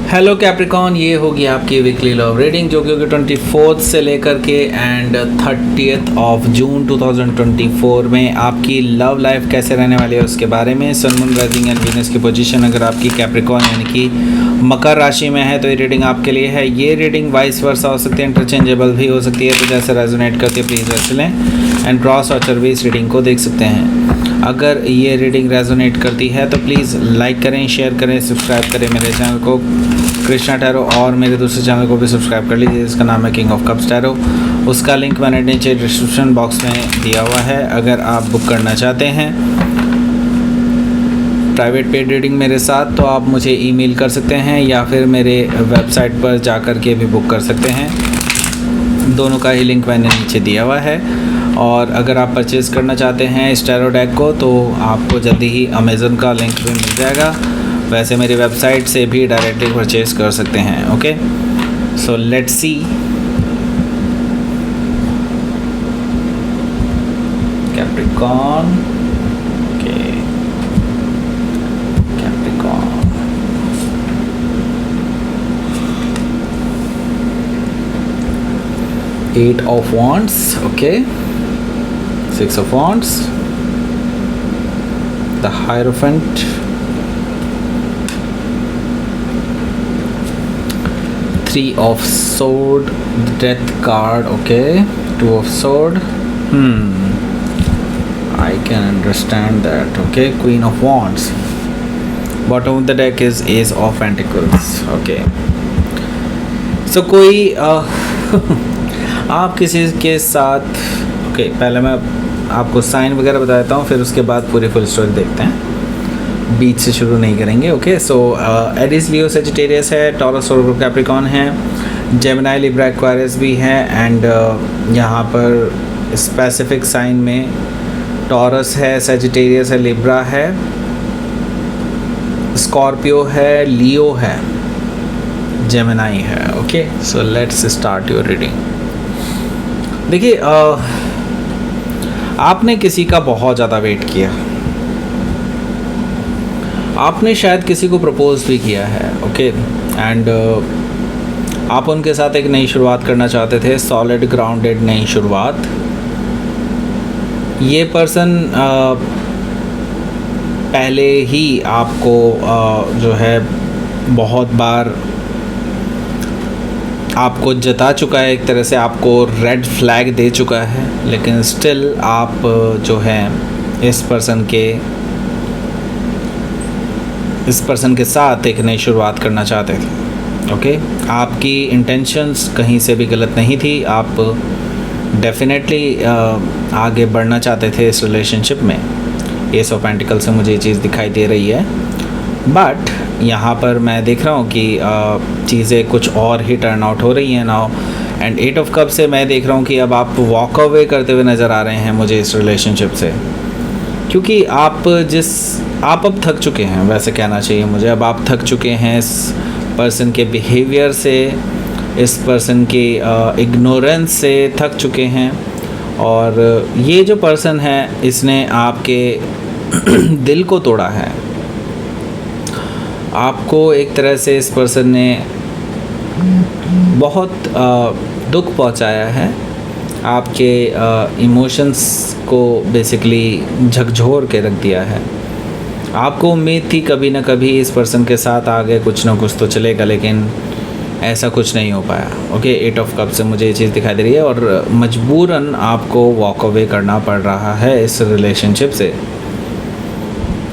Hello Capricorn, ये होगी आपकी वीकली लव रीडिंग जो कि होगी 24 से लेकर के एंड 30th ऑफ जून 2024 में आपकी लव लाइफ कैसे रहने वाली है उसके बारे में। Sun moon rising and Venus की पोजीशन अगर आपकी कैप्रिकॉन यानी कि मकर राशि में है तो ये रीडिंग आपके लिए है। ये रीडिंग वाइस वर्सा हो सकती है, इंटरचेंजेबल भी हो सकती है, तो जैसे रेजोनेट करती है प्लीज़ वैसे लें एंड क्रॉस और चरबी इस रीडिंग को देख सकते हैं। अगर ये रीडिंग रेजोनेट करती है तो प्लीज़ लाइक करें, शेयर करें, सब्सक्राइब करें मेरे चैनल को कृष्णा टैरो, और मेरे दूसरे चैनल को भी सब्सक्राइब कर लीजिए जिसका नाम है किंग ऑफ कप्स टैरो। उसका लिंक मैंने नीचे डिस्क्रिप्शन बॉक्स में दिया हुआ है। अगर आप बुक करना चाहते हैं प्राइवेट पेड रीडिंग मेरे साथ तो आप मुझे ईमेल कर सकते हैं या फिर मेरे वेबसाइट पर जा कर के भी बुक कर सकते हैं। दोनों का ही लिंक मैंने नीचे दिया हुआ है। और अगर आप परचेज़ करना चाहते हैं इस टैरो डेक को तो आपको जल्दी ही अमेज़न का लिंक भी मिल जाएगा। वैसे मेरी वेबसाइट से भी डायरेक्टली परचेज़ कर सकते हैं। Okay, so let's see Capricorn. Okay, Capricorn 8 of Wands, okay, 6 of Wands, the Hierophant, 3 of Sword, the Death card, okay, 2 of Sword, I can understand that, okay, Queen of Wands, bottom of the deck is Ace of Pentacles, okay, so कोई आप किसी के साथ okay पहले मैं आपको sign वगैरह बता देता हूँ, फिर उसके बाद पूरी फुल स्टोरी देखते हैं, बीच से शुरू नहीं करेंगे। ओके, सो एरिस, लियो, सेजिटेरियस है, टॉरस और कैप्रिकॉन है, जेमिनी, लिब्रा, एक्वारियस भी है एंड यहाँ पर स्पेसिफिक साइन में टॉरस है, सेजिटेरियस है, लिब्रा है, स्कॉर्पियो है, लियो है, जेमिनी है। Okay, so let's start your reading. देखिए आपने किसी का बहुत ज़्यादा वेट किया, आपने शायद किसी को प्रपोज भी किया है। ओके, एंड आप उनके साथ एक नई शुरुआत करना चाहते थे, सॉलिड ग्राउंडेड नई शुरुआत। ये पर्सन पहले ही आपको जो है बहुत बार आपको जता चुका है, एक तरह से आपको रेड फ्लैग दे चुका है, लेकिन स्टिल आप जो है इस पर्सन के साथ एक नई शुरुआत करना चाहते थे। ओके, आपकी इंटेंशंस कहीं से भी गलत नहीं थी, आप डेफिनेटली आगे बढ़ना चाहते थे इस रिलेशनशिप में। एस ऑफ पेंटिकल से मुझे ये चीज़ दिखाई दे रही है, बट यहाँ पर मैं देख रहा हूँ कि चीज़ें कुछ और ही टर्न आउट हो रही हैं नाउ। एंड 8 ऑफ कप से मैं देख रहा हूँ कि अब आप वॉक अवे करते हुए नज़र आ रहे हैं मुझे इस रिलेशनशिप से, क्योंकि आप अब थक चुके हैं, वैसे कहना चाहिए मुझे। अब आप थक चुके हैं इस पर्सन के बिहेवियर से, इस पर्सन की इग्नोरेंस से थक चुके हैं। और ये जो पर्सन है इसने आपके दिल को तोड़ा है, आपको एक तरह से इस पर्सन ने बहुत दुख पहुंचाया है, आपके इमोशंस को बेसिकली झकझोर के रख दिया है। आपको उम्मीद थी कभी ना कभी इस पर्सन के साथ आगे कुछ ना कुछ तो चलेगा, लेकिन ऐसा कुछ नहीं हो पाया। ओके, 8 ऑफ कप से मुझे ये चीज़ दिखाई दे रही है और मजबूरन आपको वॉक अवे करना पड़ रहा है इस रिलेशनशिप से।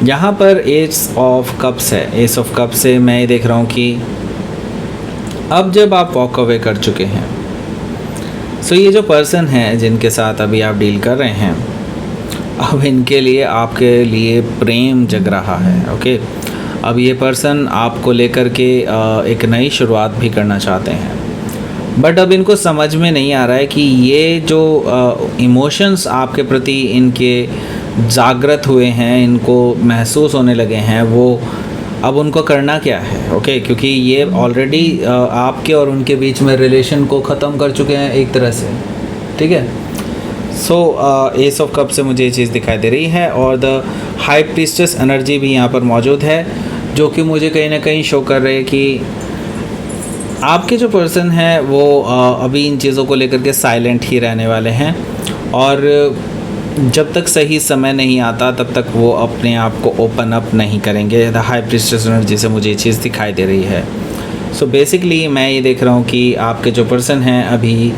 यहाँ पर एस ऑफ कप्स है, एस ऑफ कप से मैं ये देख रहा हूँ कि अब जब आप वॉक अवे कर चुके हैं, सो ये जो पर्सन है जिनके साथ अभी आप डील कर रहे हैं, अब इनके लिए आपके लिए प्रेम जग रहा है। ओके, अब ये पर्सन आपको लेकर के एक नई शुरुआत भी करना चाहते हैं, बट अब इनको समझ में नहीं आ रहा है कि ये जो इमोशंस आपके प्रति इनके जागृत हुए हैं, इनको महसूस होने लगे हैं, वो अब उनको करना क्या है। ओके, क्योंकि ये ऑलरेडी आपके और उनके बीच में रिलेशन को ख़त्म कर चुके हैं एक तरह से, ठीक है। सो एस ऑफ कप से मुझे ये चीज़ दिखाई दे रही है और द हाई प्रीस्टेस एनर्जी भी यहाँ पर मौजूद है, जो कि मुझे कहीं ना कहीं शो कर रही है कि आपके जो पर्सन हैं वो अभी इन चीज़ों को लेकर के साइलेंट ही रहने वाले हैं, और जब तक सही समय नहीं आता तब तक वो अपने आप को ओपन अप नहीं करेंगे। द हाई प्रीस्टेस एनर्जी से मुझे ये चीज़ दिखाई दे रही है। सो बेसिकली मैं ये देख रहा हूँ कि आपके जो पर्सन हैं अभी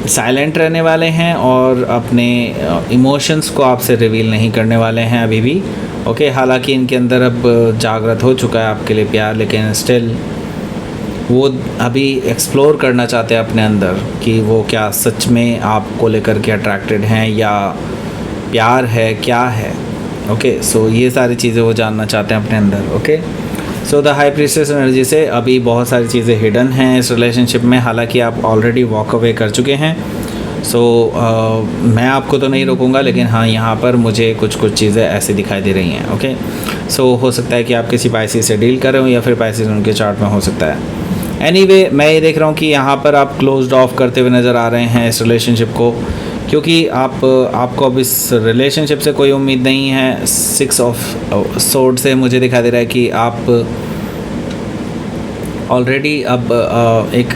साइलेंट रहने वाले हैं और अपने इमोशंस को आपसे रिवील नहीं करने वाले हैं अभी भी। ओके, हालांकि इनके अंदर अब जागृत हो चुका है आपके लिए प्यार, लेकिन स्टिल वो अभी एक्सप्लोर करना चाहते हैं अपने अंदर कि वो क्या सच में आपको लेकर के अट्रैक्टेड हैं या प्यार है, क्या है। ओके, सो ये सारी चीज़ें वो जानना चाहते हैं अपने अंदर। Okay, so the high priestess energy से अभी बहुत सारी चीज़ें हिडन हैं इस रिलेशनशिप में, हालांकि आप ऑलरेडी वॉक अवे कर चुके हैं। सो मैं आपको तो नहीं रोकूंगा, लेकिन हाँ यहाँ पर मुझे कुछ चीज़ें ऐसी दिखाई दे रही हैं। ओके, सो हो सकता है कि आप किसी पाइसेस से डील कर रहे हो या फिर पाइसेस उनके चार्ट में हो सकता है। एनीवे, मैं ये देख रहा हूँ कि यहाँ पर आप क्लोज्ड ऑफ करते हुए नज़र आ रहे हैं इस रिलेशनशिप को, क्योंकि आपको अब इस रिलेशनशिप से कोई उम्मीद नहीं है। 6 ऑफ सोर्ड से मुझे दिखाई दे रहा है कि आप ऑलरेडी अब एक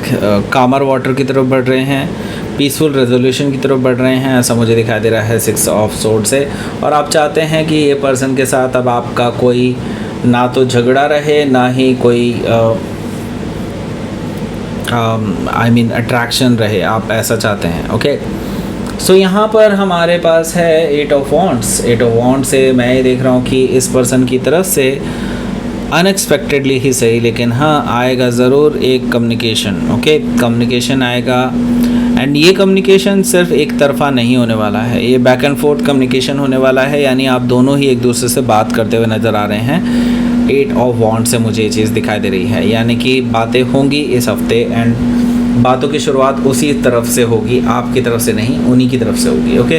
कामर वाटर की तरफ बढ़ रहे हैं, पीसफुल रेजोल्यूशन की तरफ बढ़ रहे हैं, ऐसा मुझे दिखाई दे रहा है 6 ऑफ सोर्ड से। और आप चाहते हैं कि ये पर्सन के साथ अब आपका कोई ना तो झगड़ा रहे, ना ही कोई अट्रैक्शन रहे, आप ऐसा चाहते हैं। ओके, सो यहाँ पर हमारे पास है 8 ऑफ वॉन्ड्स। 8 ऑफ वॉन्ड से मैं ये देख रहा हूँ कि इस पर्सन की तरफ से अनएक्सपेक्टेडली ही सही, लेकिन हाँ आएगा ज़रूर एक कम्युनिकेशन। ओके, कम्युनिकेशन आएगा, एंड ये कम्युनिकेशन सिर्फ एक तरफ़ा नहीं होने वाला है, ये बैक एंड फोर्थ कम्युनिकेशन होने वाला है, यानी आप दोनों ही एक दूसरे से बात करते हुए नज़र आ रहे हैं। 8 ऑफ वॉन्ड से मुझे ये चीज़ दिखाई दे रही है, यानी कि बातें होंगी इस हफ्ते, एंड बातों की शुरुआत उसी तरफ से होगी, आपकी तरफ से नहीं, उन्हीं की तरफ से होगी। ओके,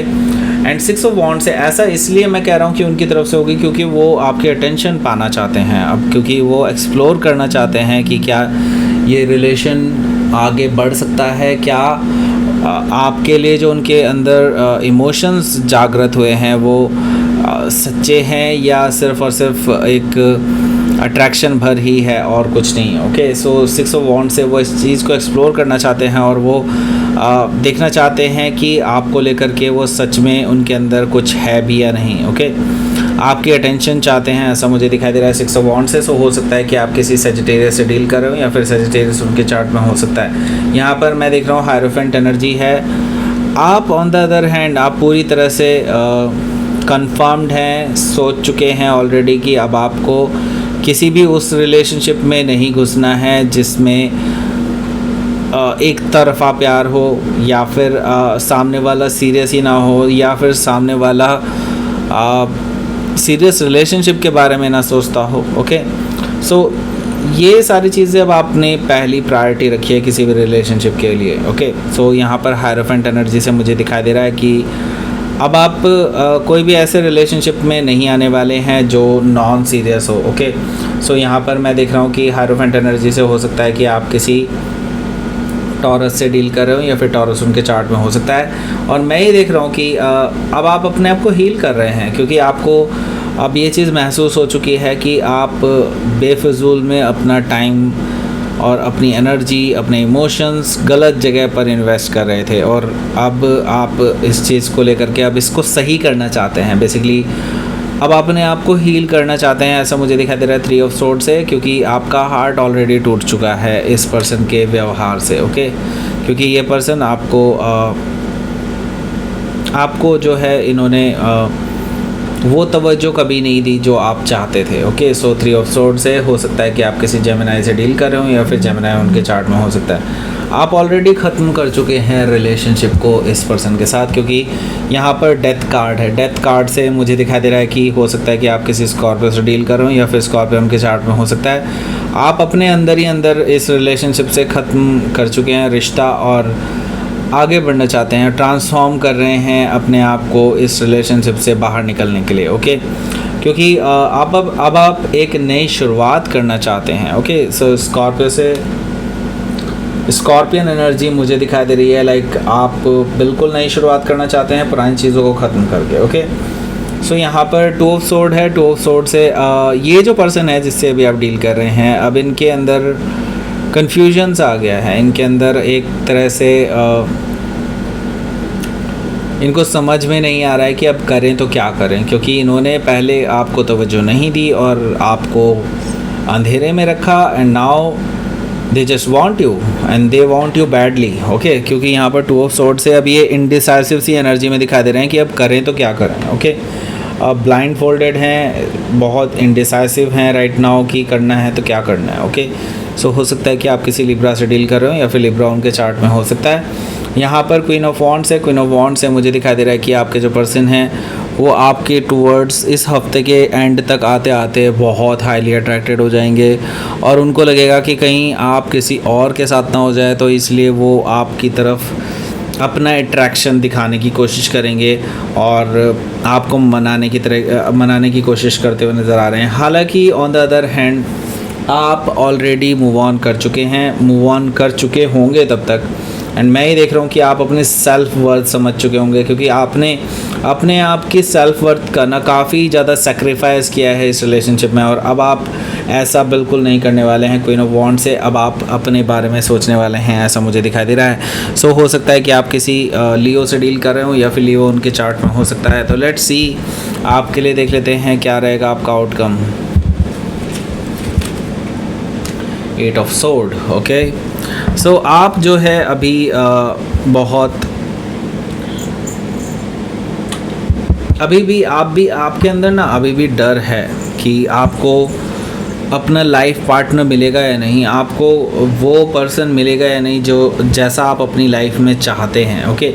एंड 6 ऑफ वॉन्ड से ऐसा इसलिए मैं कह रहा हूँ कि उनकी तरफ से होगी क्योंकि वो आपके अटेंशन पाना चाहते हैं अब, क्योंकि वो एक्सप्लोर करना चाहते हैं कि क्या ये रिलेशन आगे बढ़ सकता है, क्या आपके लिए जो उनके अंदर इमोशंस जागृत हुए हैं वो सच्चे हैं या सिर्फ और सिर्फ एक अट्रैक्शन भर ही है और कुछ नहीं। ओके, सो 6 ऑफ वॉन्ड से वो इस चीज़ को एक्सप्लोर करना चाहते हैं और वो देखना चाहते हैं कि आपको लेकर के वो सच में उनके अंदर कुछ है भी या नहीं। ओके, आपकी अटेंशन चाहते हैं, ऐसा मुझे दिखाई दे रहा है 6 ऑफ वॉन्ड से। सो हो सकता है कि आप किसी सेजिटेरियस से डील कर रहे हो या फिर सेजिटेरियस उनके चार्ट में हो सकता है। यहाँ पर मैं देख रहा हूँ हायरोफेंट एनर्जी है। आप ऑन द अदर हैंड आप पूरी तरह से कंफर्म्ड हैं, सोच चुके हैं ऑलरेडी कि अब आपको किसी भी उस रिलेशनशिप में नहीं घुसना है जिसमें एक तरफ़ा प्यार हो, या फिर सामने वाला सीरियस ही ना हो, या फिर सामने वाला सीरियस रिलेशनशिप के बारे में ना सोचता हो। ओके, सो ये सारी चीज़ें अब आपने पहली प्रायोरिटी रखी है किसी भी रिलेशनशिप के लिए। ओके, सो यहाँ पर हायरोफेंट एनर्जी से मुझे दिखाई दे रहा है कि अब आप कोई भी ऐसे रिलेशनशिप में नहीं आने वाले हैं जो नॉन सीरियस हो। ओके, सो यहाँ पर मैं देख रहा हूँ कि हायरोफेंट एनर्जी से हो सकता है कि आप किसी टॉरस से डील कर रहे हो या फिर टॉरस उनके चार्ट में हो सकता है। और मैं ये देख रहा हूँ कि अब आप अपने आप को हील कर रहे हैं, क्योंकि आपको अब ये चीज़ महसूस हो चुकी है कि आप बेफजूल में अपना टाइम और अपनी एनर्जी, अपने इमोशंस गलत जगह पर इन्वेस्ट कर रहे थे, और अब आप इस चीज़ को लेकर के अब इसको सही करना चाहते हैं। बेसिकली अब अपने आप को हील करना चाहते हैं, ऐसा मुझे दिखाई दे रहा है 3 ऑफ सोर्ड से, क्योंकि आपका हार्ट ऑलरेडी टूट चुका है इस पर्सन के व्यवहार से। ओके, क्योंकि ये पर्सन आपको जो है इन्होंने वो तवज्जो कभी नहीं दी जो आप चाहते थे। ओके, सो 3 ऑफ सोर्ड से हो सकता है कि आप किसी जेमिनाई से डील कर रहे हो या फिर जेमिनाई उनके चार्ट में हो सकता है। आप ऑलरेडी ख़त्म कर चुके हैं रिलेशनशिप को इस पर्सन के साथ, क्योंकि यहाँ पर डेथ कार्ड है। डेथ कार्ड से मुझे दिखाई दे रहा है कि हो सकता है कि आप किसी स्कॉर्पियो से डील कर रहे हो या फिर स्कॉर्पियो उनके चार्ट में हो सकता है। आप अपने अंदर ही अंदर इस रिलेशनशिप से ख़त्म कर चुके हैं रिश्ता और आगे बढ़ना चाहते हैं, ट्रांसफॉर्म कर रहे हैं अपने आप को इस रिलेशनशिप से बाहर निकलने के लिए। ओके, क्योंकि अब आप एक नई शुरुआत करना चाहते हैं। ओके, सो स्कॉर्पियो से स्कॉर्पियन एनर्जी मुझे दिखाई दे रही है, लाइक आप बिल्कुल नई शुरुआत करना चाहते हैं पुरानी चीज़ों को ख़त्म करके। ओके, सो यहाँ पर 2 ऑफ सोर्ड है। 2 ऑफ सोर्ड से ये जो पर्सन है जिससे अभी आप डील कर रहे हैं, अब इनके अंदर कन्फ्यूजन्स आ गया है। इनके अंदर एक तरह से इनको समझ में नहीं आ रहा है कि अब करें तो क्या करें, क्योंकि इन्होंने पहले आपको तवज्जो नहीं दी और आपको अंधेरे में रखा, and now they just want you and they want you badly. Okay, क्योंकि यहाँ पर 2 ऑफ सोर्ड से अब ये इनडिसाइसिव सी एनर्जी में दिखा दे रहे हैं कि अब करें तो क्या करें। ओके, अब ब्लाइंड फोल्डेड हैं, बहुत इनडिसाइसिव हैं राइट नाउ कि करना है तो क्या करना है। ओके, सो हो सकता है कि आप किसी लिब्रा से डील कर रहे हो या फिर लिब्रा उनके चार्ट में हो सकता है। यहाँ पर क्वीन ऑफ वॉन्ड्स है। क्वीन ऑफ वॉन्ड्स से मुझे दिखाई दे रहा है कि आपके जो पर्सन हैं वो आपके टूवर्ड्स इस हफ्ते के एंड तक आते आते बहुत हाईली अट्रैक्टेड हो जाएंगे, और उनको लगेगा कि कहीं आप किसी और के साथ ना हो जाए, तो इसलिए वो आपकी तरफ अपना अट्रैक्शन दिखाने की कोशिश करेंगे और आपको मनाने की कोशिश करते हुए नज़र आ रहे हैं। हालांकि ऑन द अदर हैंड आप ऑलरेडी मूव ऑन कर चुके होंगे तब तक, एंड मैं ही देख रहा हूँ कि आप अपने सेल्फ वर्थ समझ चुके होंगे, क्योंकि आपने अपने आप की सेल्फ वर्थ का ना काफ़ी ज़्यादा सेक्रीफाइस किया है इस रिलेशनशिप में, और अब आप ऐसा बिल्कुल नहीं करने वाले हैं। क्वीन ऑफ वॉन्ड से अब आप अपने बारे में सोचने वाले हैं, ऐसा मुझे दिखाई दे रहा है। सो हो सकता है कि आप किसी लियो से डील कर रहे हो या फिर लियो उनके चार्ट में हो सकता है। तो लेट्स सी, आपके लिए देख लेते हैं क्या रहेगा आपका आउटकम। 8 of sword. ओके, सो आप जो है अभी आपके अंदर ना अभी भी डर है कि आपको अपना लाइफ पार्टनर मिलेगा या नहीं, आपको वो पर्सन मिलेगा या नहीं जो जैसा आप अपनी लाइफ में चाहते हैं। ओके,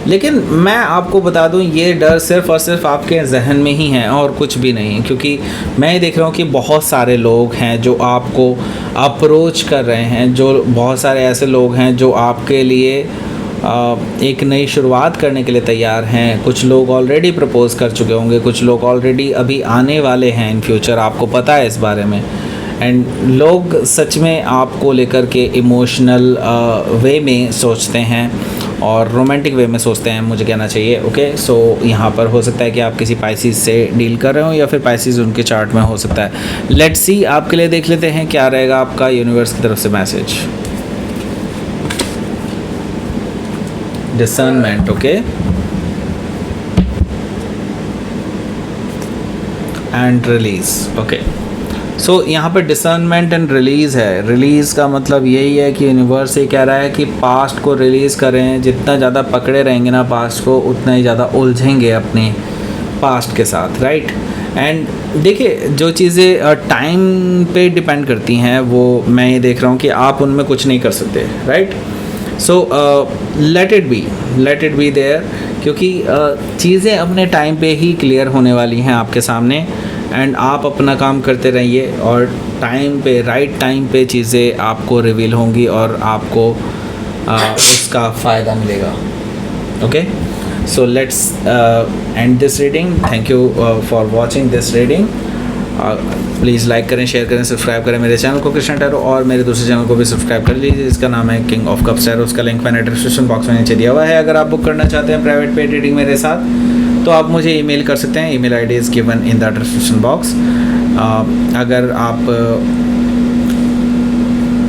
लेकिन मैं आपको बता दूं, ये डर सिर्फ़ और सिर्फ आपके जहन में ही है और कुछ भी नहीं, क्योंकि मैं देख रहा हूँ कि बहुत सारे लोग हैं जो आपको अप्रोच कर रहे हैं, जो बहुत सारे ऐसे लोग हैं जो आपके लिए एक नई शुरुआत करने के लिए तैयार हैं। कुछ लोग ऑलरेडी प्रपोज़ कर चुके होंगे, कुछ लोग ऑलरेडी अभी आने वाले हैं इन फ्यूचर, आपको पता है इस बारे में। एंड लोग सच में आपको लेकर के इमोशनल वे में सोचते हैं और रोमांटिक वे में सोचते हैं, मुझे कहना चाहिए। ओके, सो यहाँ पर हो सकता है कि आप किसी पाइसिस से डील कर रहे हो या फिर पाइसिस उनके चार्ट में हो सकता है। लेट्स सी, आपके लिए देख लेते हैं क्या रहेगा आपका यूनिवर्स की तरफ से message. Discernment. Okay, and release. Okay, so यहाँ पर डिसर्नमेंट एंड रिलीज़ है। रिलीज़ का मतलब यही है कि यूनिवर्स ये कह रहा है कि पास्ट को रिलीज़ करें। जितना ज़्यादा पकड़े रहेंगे ना पास्ट को, उतना ही ज़्यादा उलझेंगे अपने पास्ट के साथ, राइट। एंड देखिए, जो चीज़ें टाइम पे डिपेंड करती हैं वो मैं ये देख रहा हूँ कि आप उनमें कुछ नहीं कर सकते, right. So let it be there, क्योंकि चीज़ें अपने टाइम पे ही क्लियर होने वाली हैं आपके सामने, एंड आप अपना काम करते रहिए और टाइम पे, राइट टाइम पे चीज़ें आपको रिवील होंगी और आपको उसका फ़ायदा मिलेगा। Okay, so let's end this reading. Thank you for watching this reading. Please like करें, शेयर करें, सब्सक्राइब करें मेरे चैनल को कृष्णा टैरो, और मेरे दूसरे चैनल को भी सब्सक्राइब कर लीजिए, इसका नाम है किंग ऑफ कप्स टैरो। उसका लिंक मैंने डिस्क्रिप्शन बॉक्स में नीचे दिया हुआ है। अगर आप बुक करना चाहते हैं प्राइवेट पेड रीडिंग मेरे साथ, तो आप मुझे ईमेल कर सकते हैं। Email ID is given in the description box. अगर आप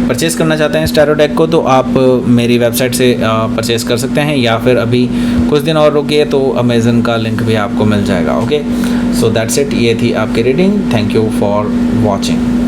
परचेज़ करना चाहते हैं इस टैरो डेक को, तो आप मेरी वेबसाइट से परचेज़ कर सकते हैं, या फिर अभी कुछ दिन और रुकिए तो अमेज़न का लिंक भी आपको मिल जाएगा। Okay, so that's it. ये थी आपकी reading. Thank you for watching.